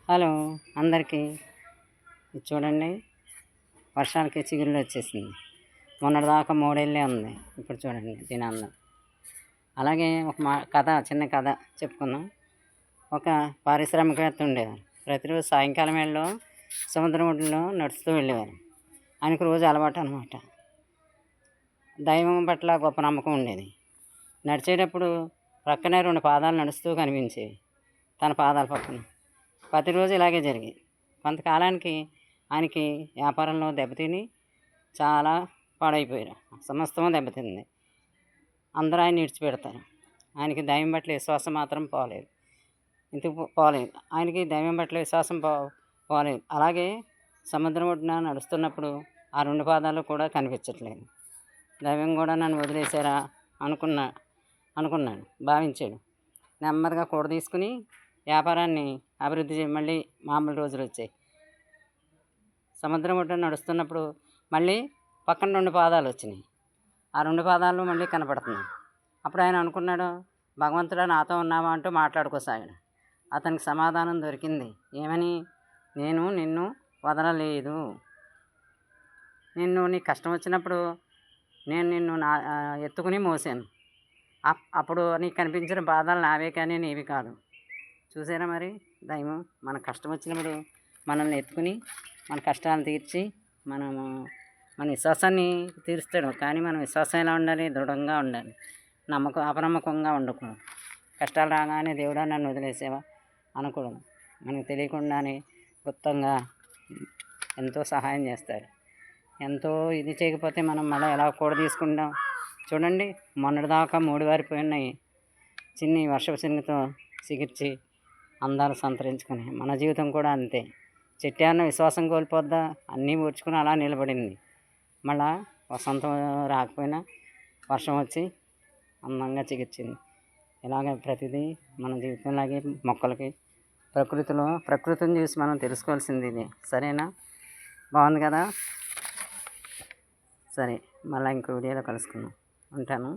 Hello అందరికీ. ఇది చూడండి, వర్షాలకి చిగుళ్ళు వచ్చేసింది. మొన్నటిదాకా మూడేళ్ళే ఉంది, ఇప్పుడు చూడండి దీని అందం. అలాగే ఒక చిన్న కథ చెప్పుకుందాం. ఒక పారిశ్రామికవేత్త ఉండేవారు. ప్రతిరోజు సాయంకాలం వేళలో సముద్రం ఒడ్డులో నడుస్తూ వెళ్ళేవారు. ఆయనకు రోజు అలవాటు అనమాట. దైవం పట్ల గొప్ప నమ్మకం ఉండేది. నడిచేటప్పుడు ప్రక్కనే 2 పాదాలు నడుస్తూ కనిపించేవి తన పాదాల పక్కన. ప్రతిరోజు ఇలాగే జరిగేది. కొంతకాలానికి ఆయనకి వ్యాపారంలో దెబ్బతిని చాలా పాడైపోయారు. సమస్తము దెబ్బతింది. అందరూ ఆయన విడిచిపెడతారు. ఆయనకి దైవం పట్ల విశ్వాసం మాత్రం పోలేదు. ఆయనకి దైవం పట్ల విశ్వాసం పోలేదు. అలాగే సముద్రం ఒడ్డున నడుస్తున్నప్పుడు ఆ 2 పాదాలు కూడా కనిపించట్లేదు. దైవం కూడా నన్ను వదిలేశారా అనుకున్నాడు, భావించాడు. నెమ్మదిగా కూడ తీసుకుని వ్యాపారాన్ని అభివృద్ధి మళ్ళీ మామూలు రోజులు వచ్చాయి. సముద్రం ఒడ్డున నడుస్తున్నప్పుడు మళ్ళీ పక్కన 2 పాదాలు వచ్చినాయి. ఆ 2 పాదాలు మళ్ళీ కనపడుతున్నాయి. అప్పుడు ఆయన అనుకున్నాడు, భగవంతుడా నాతో ఉన్నావా అంటూ మాట్లాడుకోసాగాడు. అతనికి సమాధానం దొరికింది. ఏమని? నేను నిన్ను వదలలేదు. నీ కష్టం వచ్చినప్పుడు నేను నిన్ను ఎత్తుకుని మోసాను. అప్పుడు నీకు కనిపించిన పాదాలు నావే కానీ నీవి కాదు. చూసారా మరి దైవం మన కష్టం వచ్చినప్పుడు మనల్ని ఎత్తుకుని మన కష్టాలను తీర్చి మన విశ్వాసాన్ని తీరుస్తాడు. కానీ మన విశ్వాసం ఎలా ఉండాలి? దృఢంగా ఉండాలి. అపనమ్మకంగా ఉండకూడదు. కష్టాలు రాగానే దేవుడా నన్ను వదిలేసేవా అనకూడదు. మనకు తెలియకుండానే గుప్తంగా ఎంతో సహాయం చేస్తాడు. ఎంతో ఇది చేయకపోతే మనం మళ్ళీ ఎలా కూడా తీసుకుంటాం. చూడండి, మొన్నటిదాకా 3 వారిపోయినాయి చిన్ని వర్షపు చిన్నతో చిగిర్చి అందాలు సంతరించుకుని మన జీవితం కూడా అంతే. చెట్టు విశ్వాసం కోల్పోద్దా? అన్నీ ఊడ్చుకుని అలా నిలబడింది. మళ్ళా వసంతం రాకపోయినా వర్షం వచ్చి అందంగా చిగిర్చింది. ఇలాగే ప్రతిదీ మన జీవితంలాగే మొక్కలకి ప్రకృతిని చూసి మనం తెలుసుకోవాల్సింది ఇది. సరేనా? బాగుంది కదా? సరే, మళ్ళీ ఇంకో వీడియోలో కలుసుకుందాం. ఉంటాను.